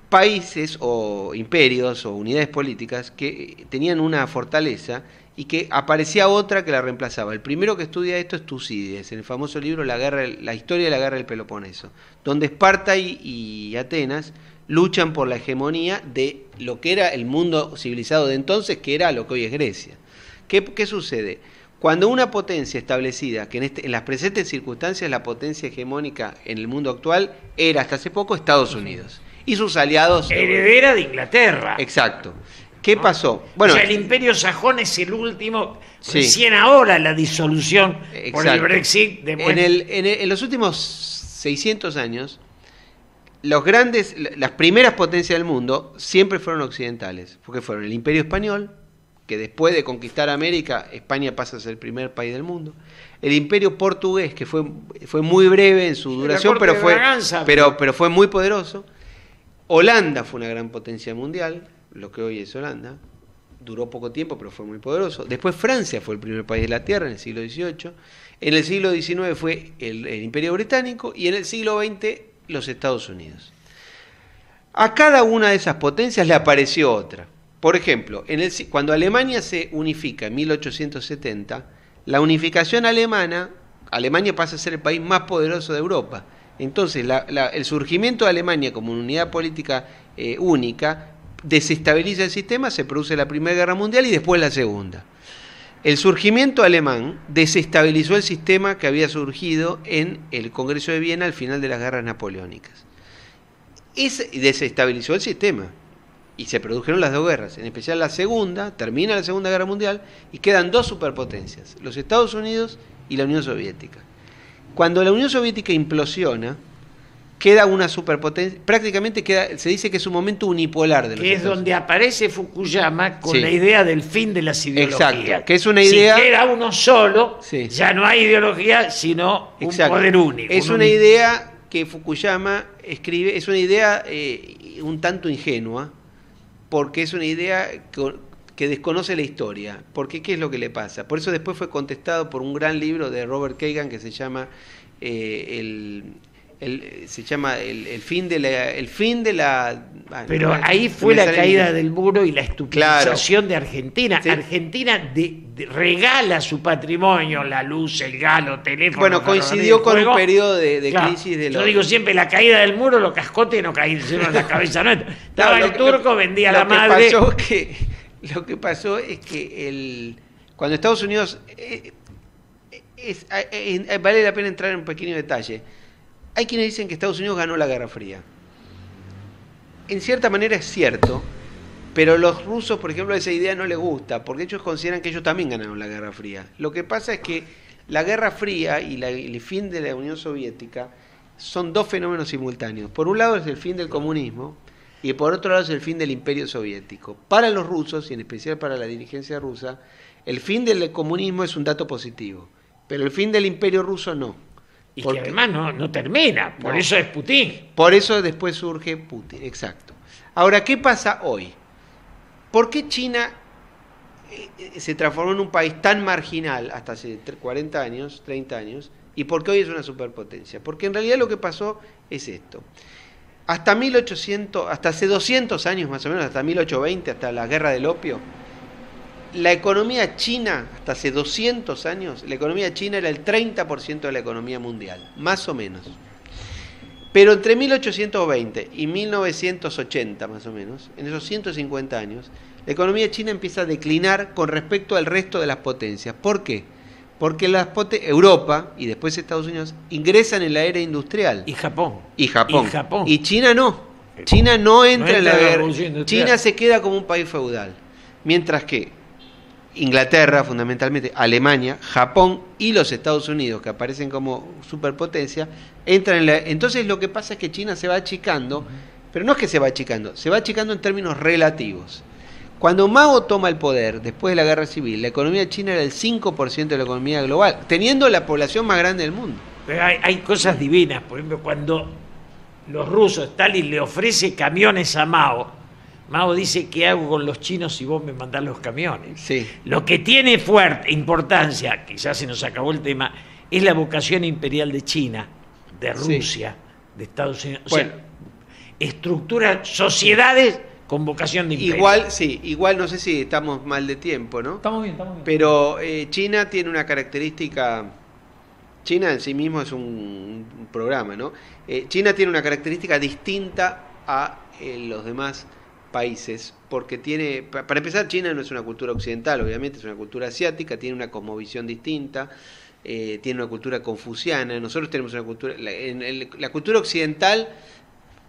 países o imperios o unidades políticas que tenían una fortaleza y que aparecía otra que la reemplazaba. El primero que estudia esto es Tucídides, en el famoso libro La historia de la guerra del Peloponeso, donde Esparta y Atenas luchan por la hegemonía de lo que era el mundo civilizado de entonces, que era lo que hoy es Grecia. ¿Qué sucede? Cuando una potencia establecida, que en las presentes circunstancias la potencia hegemónica en el mundo actual era hasta hace poco Estados Unidos, y sus aliados... Heredera de Inglaterra. Exacto. ¿Qué pasó? Bueno, o sea, el Imperio Sajón es el último, sí, recién ahora la disolución por el Brexit. En los últimos 600 años, las primeras potencias del mundo siempre fueron occidentales, porque fueron el Imperio Español, que después de conquistar América, España pasa a ser el primer país del mundo. El Imperio Portugués, que fue muy breve en su duración, pero fue muy poderoso. Holanda fue una gran potencia mundial, lo que hoy es Holanda. Duró poco tiempo, pero fue muy poderoso. Después Francia fue el primer país de la Tierra en el siglo XVIII. En el siglo XIX fue el Imperio Británico y en el siglo XX los Estados Unidos. A cada una de esas potencias le apareció otra. Por ejemplo, cuando Alemania se unifica en 1870, la unificación Alemania pasa a ser el país más poderoso de Europa. Entonces, el surgimiento de Alemania como una unidad política única desestabiliza el sistema, se produce la Primera Guerra Mundial y después la Segunda. El surgimiento alemán desestabilizó el sistema que había surgido en el Congreso de Viena al final de las guerras napoleónicas. Desestabilizó el sistema y se produjeron las dos guerras, en especial la segunda, termina la Segunda Guerra Mundial y quedan dos superpotencias, los Estados Unidos y la Unión Soviética. Cuando la Unión Soviética implosiona, queda una superpotencia, prácticamente se dice que es un momento unipolar de los que es donde aparece Fukuyama con la idea del fin de las ideologías. Exacto, que es una idea... Si queda uno solo, ya no hay ideología, sino un poder único. Es una idea que Fukuyama escribe, es una idea un tanto ingenua, porque es una idea que desconoce la historia. Porque ¿qué es lo que le pasa? Por eso después fue contestado por un gran libro de Robert Kagan que se llama el fin de la pero ahí fue la caída del muro y la estupidización de Argentina. Sí. Argentina regala su patrimonio, la luz, el gas, los teléfonos. Bueno, coincidió con un periodo de crisis de Yo digo siempre, la caída del muro, los cascotes no caían en la cabeza nuestra. Estaba el turco, vendía la madre. Lo que pasó es que cuando Estados Unidos vale la pena entrar en un pequeño detalle. Hay quienes dicen que Estados Unidos ganó la Guerra Fría. En cierta manera es cierto, pero los rusos, por ejemplo, esa idea no les gusta, porque ellos consideran que ellos también ganaron la Guerra Fría. Lo que pasa es que la Guerra Fría y el fin de la Unión Soviética son dos fenómenos simultáneos. Por un lado es el fin del comunismo y por otro lado es el fin del Imperio Soviético. Para los rusos, y en especial para la dirigencia rusa, el fin del comunismo es un dato positivo, pero el fin del Imperio ruso no. Y que además no termina, por eso es Putin. Por eso después surge Putin, exacto. Ahora, ¿qué pasa hoy? ¿Por qué China se transformó en un país tan marginal hasta hace 40 años, 30 años, y por qué hoy es una superpotencia? Porque en realidad lo que pasó es esto. Hasta hace 200 años más o menos, hasta 1820, hasta la Guerra del Opio, la economía china, hasta hace 200 años, la economía china era el 30% de la economía mundial, más o menos. Pero entre 1820 y 1980, más o menos, en esos 150 años, la economía china empieza a declinar con respecto al resto de las potencias. ¿Por qué? Porque Europa y después Estados Unidos ingresan en la era industrial. Y Japón. Y China no. China no entra en la guerra. China se queda como un país feudal. Mientras que Inglaterra, fundamentalmente, Alemania, Japón y los Estados Unidos, que aparecen como superpotencia, entran en la... Entonces lo que pasa es que China se va achicando, pero no es que se va achicando en términos relativos. Cuando Mao toma el poder, después de la guerra civil, la economía china era el 5% de la economía global, teniendo la población más grande del mundo. Pero hay cosas divinas. Por ejemplo, cuando los rusos, Stalin le ofrece camiones a Mao, Mao dice: ¿qué hago con los chinos si vos me mandás los camiones? Sí. Lo que tiene fuerte importancia, que ya se nos acabó el tema, es la vocación imperial de China, de Rusia, de Estados Unidos. O sea, estructuras, sociedades con vocación de imperio. Igual no sé si estamos mal de tiempo, ¿no? Estamos bien. Pero China tiene una característica. China en sí mismo es un programa, ¿no? China tiene una característica distinta a los demás países, porque tiene, para empezar, China no es una cultura occidental, obviamente es una cultura asiática, tiene una cosmovisión distinta, tiene una cultura confuciana. Nosotros tenemos una cultura, la cultura occidental,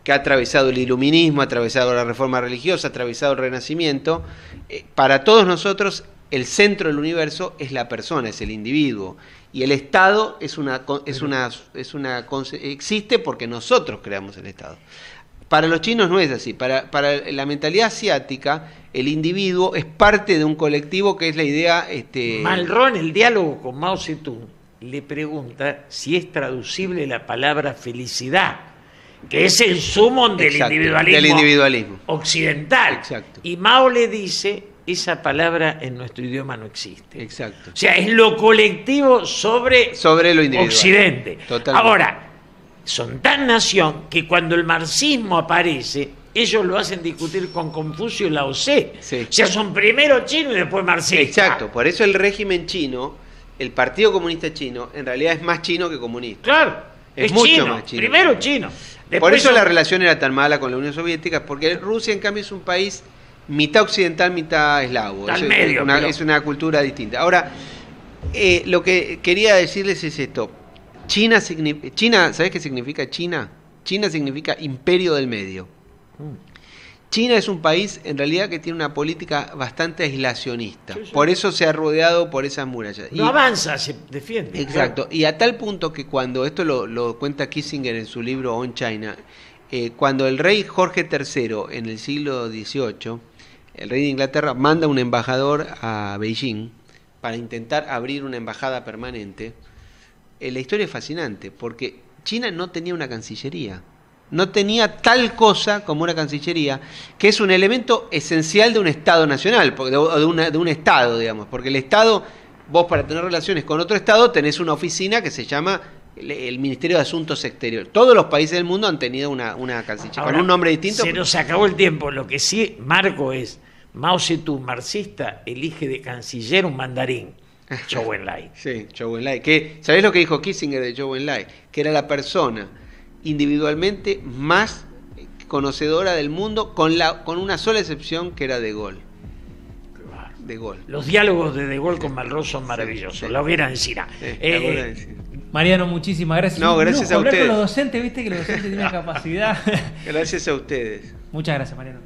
que ha atravesado el iluminismo, ha atravesado la reforma religiosa, ha atravesado el renacimiento, para todos nosotros el centro del universo es la persona, es el individuo, y el Estado existe porque nosotros creamos el Estado. Para los chinos no es así. Para la mentalidad asiática, el individuo es parte de un colectivo, que es la idea... Malraux, en el diálogo con Mao Zedong, le pregunta si es traducible la palabra felicidad, que es el sumum del individualismo occidental. Exacto. Y Mao le dice: esa palabra en nuestro idioma no existe. Exacto. O sea, es lo colectivo sobre lo individual. Occidente. Totalmente. Ahora, son tan nación que cuando el marxismo aparece, ellos lo hacen discutir con Confucio y Lao Tse. Sí. O sea, son primero chinos y después marxistas. Exacto, por eso el régimen chino, el Partido Comunista Chino, en realidad es más chino que comunista. Claro, es mucho chino, más chino. Primero chino. Por eso la relación era tan mala con la Unión Soviética, porque Rusia, en cambio, es un país mitad occidental, mitad eslavo. Es una cultura distinta. Ahora, lo que quería decirles es esto. China, ¿sabés qué significa China? China significa imperio del medio. China es un país, en realidad, que tiene una política bastante aislacionista. Sí. Por eso se ha rodeado por esas murallas. No avanza, se defiende. Exacto. Claro. Y a tal punto que cuando, esto lo cuenta Kissinger en su libro On China, cuando el rey Jorge III, en el siglo XVIII, el rey de Inglaterra, manda un embajador a Beijing para intentar abrir una embajada permanente, la historia es fascinante, porque China no tenía una cancillería. No tenía tal cosa como una cancillería, que es un elemento esencial de un Estado nacional, de un Estado, digamos, porque el Estado, vos para tener relaciones con otro Estado tenés una oficina que se llama el Ministerio de Asuntos Exteriores. Todos los países del mundo han tenido una cancillería, con un nombre distinto. Se nos acabó el tiempo. Lo que sí marco es: Mao Zedong, marxista, elige de canciller un mandarín, Zhou Enlai. Sí, Zhou Enlai. ¿Sabés lo que dijo Kissinger de Zhou Enlai? Que era la persona individualmente más conocedora del mundo, con una sola excepción, que era De Gaulle. De Gaulle. Los diálogos de Gaulle con Malraux son maravillosos. Sí. La hubiera encina. Mariano, muchísimas gracias. No, gracias a ustedes. Con los docentes, viste que los docentes tienen capacidad. Gracias a ustedes. Muchas gracias, Mariano.